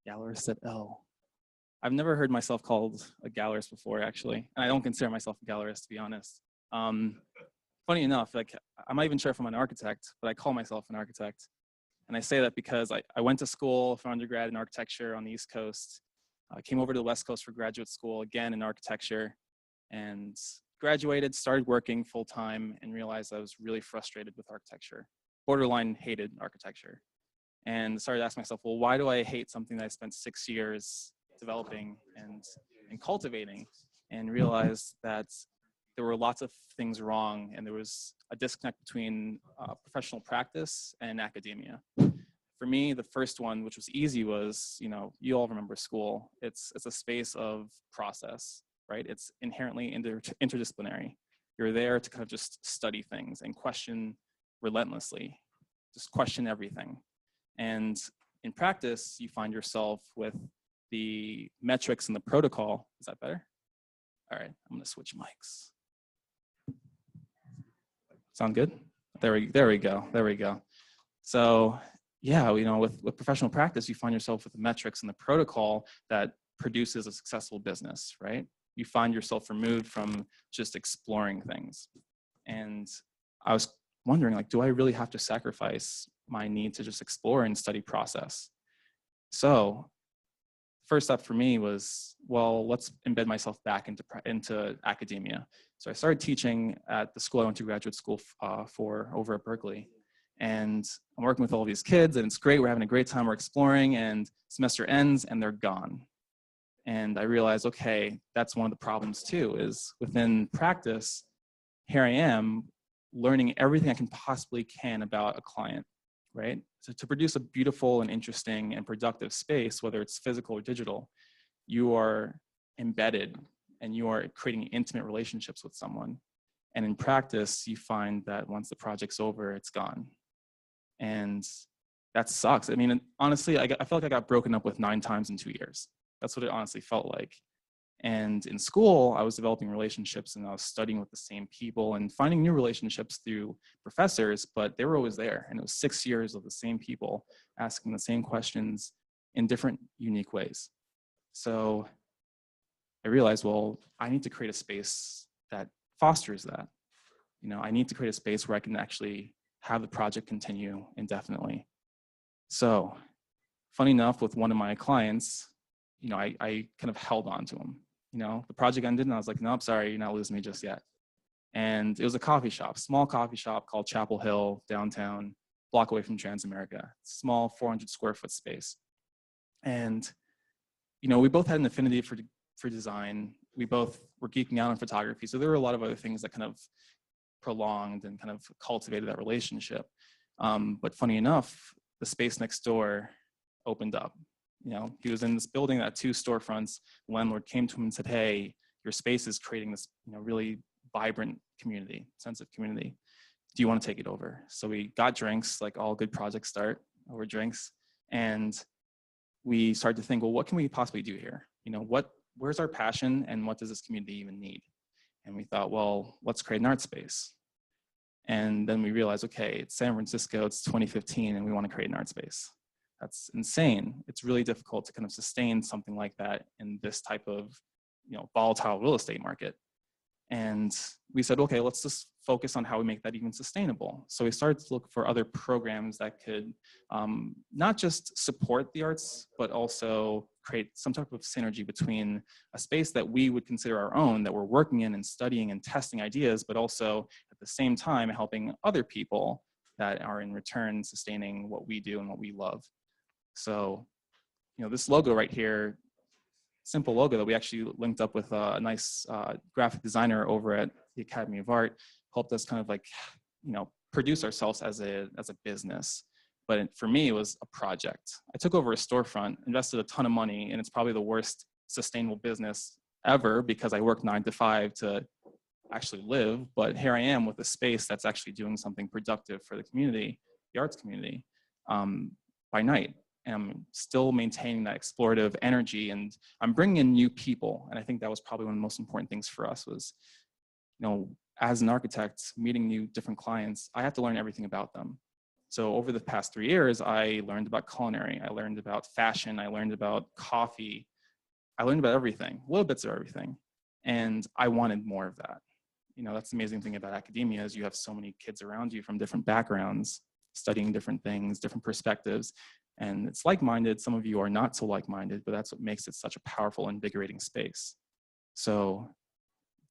Gallerist at L. I've never heard myself called a gallerist before, actually. And I don't consider myself a gallerist, to be honest. Funny enough, like, I'm not even sure if I'm an architect, but I call myself an architect. And I say that because I went to school for undergrad in architecture on the East Coast. I came over to the West Coast for graduate school, again in architecture, and graduated, started working full time, and realized I was really frustrated with architecture. Borderline hated architecture. And started asking myself, well, why do I hate something that I spent 6 years developing and cultivating? And realized that there were lots of things wrong, and there was a disconnect between professional practice and academia. For me, the first one, which was easy, was, you all remember school. It's a space of process, right? It's inherently interdisciplinary. You're there to kind of just study things and question relentlessly, just question everything. And in practice, you find yourself with the metrics and the protocol. Is that better? All right, I'm gonna switch mics. Sound good? There we go. So yeah, with professional practice, you find yourself with the metrics and the protocol that produces a successful business, right? You find yourself removed from just exploring things. And I was wondering, like, do I really have to sacrifice my need to just explore and study process? So first step for me was, well, let's embed myself back into academia. So I started teaching at the school I went to graduate school for over at Berkeley. And I'm working with all these kids, and it's great. We're having a great time. We're exploring, and semester ends, and they're gone. And I realized, okay, that's one of the problems too, is within practice, here I am learning everything I possibly can about a client, right? So to produce a beautiful and interesting and productive space, whether it's physical or digital, you are embedded and you are creating intimate relationships with someone. And in practice, you find that once the project's over, it's gone. And that sucks. I mean, honestly, I felt like I got broken up with 9 times in 2 years. That's what it honestly felt like. And in school, I was developing relationships, and I was studying with the same people and finding new relationships through professors, but they were always there. And it was 6 years of the same people asking the same questions in different, unique ways. So I realized, well, I need to create a space that fosters that. I need to create a space where I can actually have the project continue indefinitely. So funny enough, with one of my clients, I kind of held on to him. The project ended, and I was like, no, I'm sorry, you're not losing me just yet. And it was a coffee shop, small coffee shop called Chapel Hill, downtown, block away from Transamerica, small 400 square foot space. And, we both had an affinity for design. We both were geeking out on photography. So there were a lot of other things that kind of prolonged and kind of cultivated that relationship. But funny enough, the space next door opened up. He was in this building that had 2 storefronts. The landlord came to him and said, hey, your space is creating this, really vibrant community, sense of community. Do you want to take it over? So we got drinks, like all good projects start over drinks. And we started to think, well, what can we possibly do here? Where's our passion, and what does this community even need? And we thought, well, let's create an art space. And then we realized, okay, it's San Francisco, it's 2015, and we want to create an art space. That's insane. It's really difficult to kind of sustain something like that in this type of, volatile real estate market. And we said, okay, let's just focus on how we make that even sustainable. So we started to look for other programs that could not just support the arts, but also create some type of synergy between a space that we would consider our own, that we're working in and studying and testing ideas, but also at the same time helping other people that are in return sustaining what we do and what we love. So, this logo right here, simple logo that we actually linked up with a nice graphic designer over at the Academy of Art, helped us kind of like, produce ourselves as a business. But for me, it was a project. I took over a storefront, invested a ton of money, and it's probably the worst sustainable business ever because I work 9 to 5 to actually live. But here I am with a space that's actually doing something productive for the community, the arts community, by night. And I'm still maintaining that explorative energy, and I'm bringing in new people. And I think that was probably one of the most important things for us was, as an architect, meeting new different clients, I have to learn everything about them. So over the past 3 years, I learned about culinary, I learned about fashion, I learned about coffee, I learned about everything, little bits of everything. And I wanted more of that. You know, that's the amazing thing about academia is you have so many kids around you from different backgrounds, studying different things, different perspectives. And it's like-minded. Some of you are not so like-minded, but that's what makes it such a powerful, invigorating space. So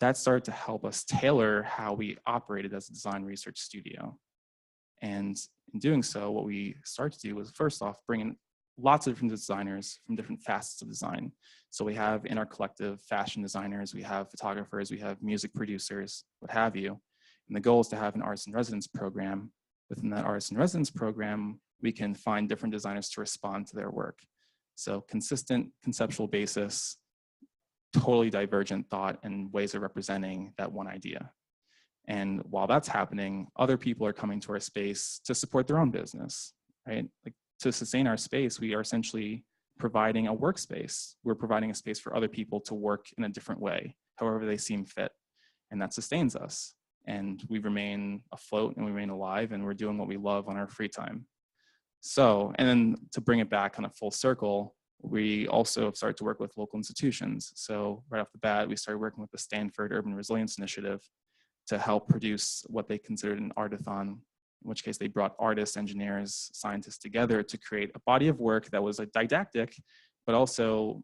that started to help us tailor how we operated as a design research studio. And in doing so, what we started to do was, first off, bring in lots of different designers from different facets of design. So we have in our collective fashion designers, we have photographers, we have music producers, what have you. And the goal is to have an artist in residence program. Within that artist in residence program, we can find different designers to respond to their work. So consistent conceptual basis, totally divergent thought and ways of representing that one idea. And while that's happening, other people are coming to our space to support their own business, right? Like to sustain our space, we are essentially providing a workspace. We're providing a space for other people to work in a different way, however they seem fit. And that sustains us. And we remain afloat and we remain alive and we're doing what we love on our free time. So, and then to bring it back kind of full circle, we also have started to work with local institutions. So right off the bat, we started working with the Stanford Urban Resilience Initiative to help produce what they considered an artathon, in which case they brought artists, engineers, scientists together to create a body of work that was like didactic, but also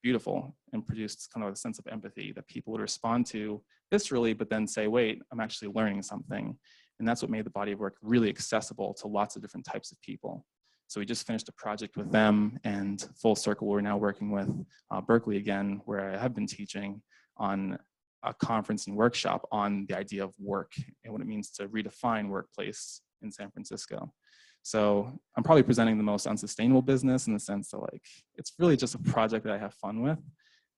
beautiful and produced kind of a sense of empathy that people would respond to viscerally, but then say, wait, I'm actually learning something. And that's what made the body of work really accessible to lots of different types of people. So we just finished a project with them, and full circle, we're now working with Berkeley again, where I have been teaching on a conference and workshop on the idea of work and what it means to redefine workplace in San Francisco. So I'm probably presenting the most unsustainable business in the sense that like, it's really just a project that I have fun with,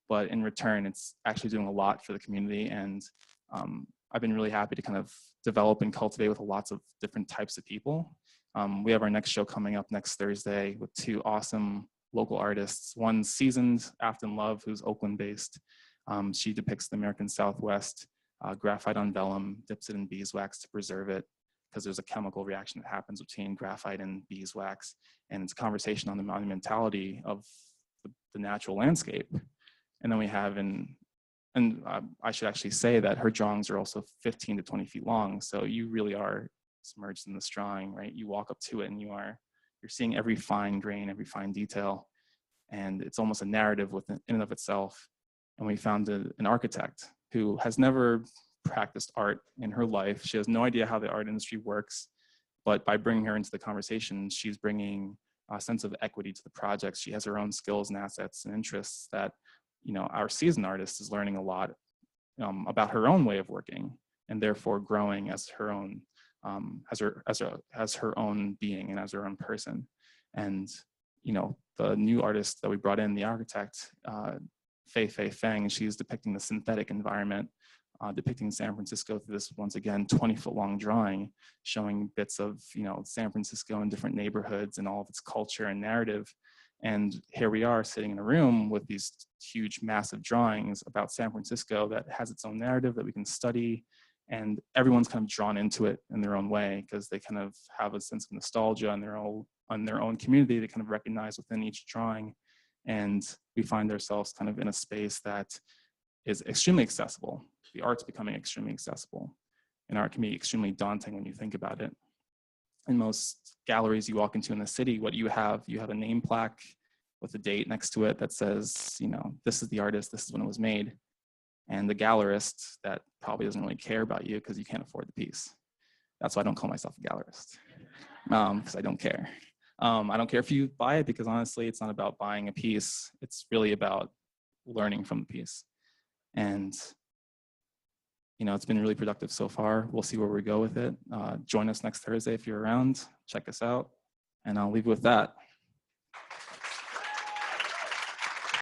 but in return, it's actually doing a lot for the community. And I've been really happy to kind of develop and cultivate with lots of different types of people. We have our next show coming up next Thursday with 2 awesome local artists. One seasoned, Afton Love, who's Oakland based. She depicts the American Southwest, graphite on vellum, dips it in beeswax to preserve it, because there's a chemical reaction that happens between graphite and beeswax, and it's a conversation on the monumentality of the natural landscape. And then we have I should actually say that her drawings are also 15 to 20 feet long, so you really are submerged in this drawing, right? You walk up to it and you're seeing every fine grain, every fine detail, and it's almost a narrative within in and of itself. And we found an architect who has never practiced art in her life. She has no idea how the art industry works, but by bringing her into the conversation, she's bringing a sense of equity to the project. She has her own skills and assets and interests that, you know, our seasoned artist is learning a lot about her own way of working, and therefore growing as her own, as her own being and as her own person. And, you know, the new artist that we brought in, the architect, Fei Feng, she's depicting the synthetic environment, depicting San Francisco through this, once again, 20-foot long drawing, showing bits of, you know, San Francisco and different neighborhoods and all of its culture and narrative. And here we are sitting in a room with these huge, massive drawings about San Francisco that has its own narrative that we can study. And everyone's kind of drawn into it in their own way because they kind of have a sense of nostalgia on their own community they kind of recognize within each drawing. And we find ourselves kind of in a space that is extremely accessible. The art's becoming extremely accessible. And art can be extremely daunting when you think about it. In most galleries you walk into in the city, what you have a name plaque with a date next to it that says, you know, this is the artist, this is when it was made. And the gallerist that probably doesn't really care about you because you can't afford the piece. That's why I don't call myself a gallerist, because I don't care. I don't care if you buy it, because honestly, it's not about buying a piece. It's really about learning from the piece. And, you know, it's been really productive so far. We'll see where we go with it. Join us next Thursday if you're around. Check us out. And I'll leave you with that.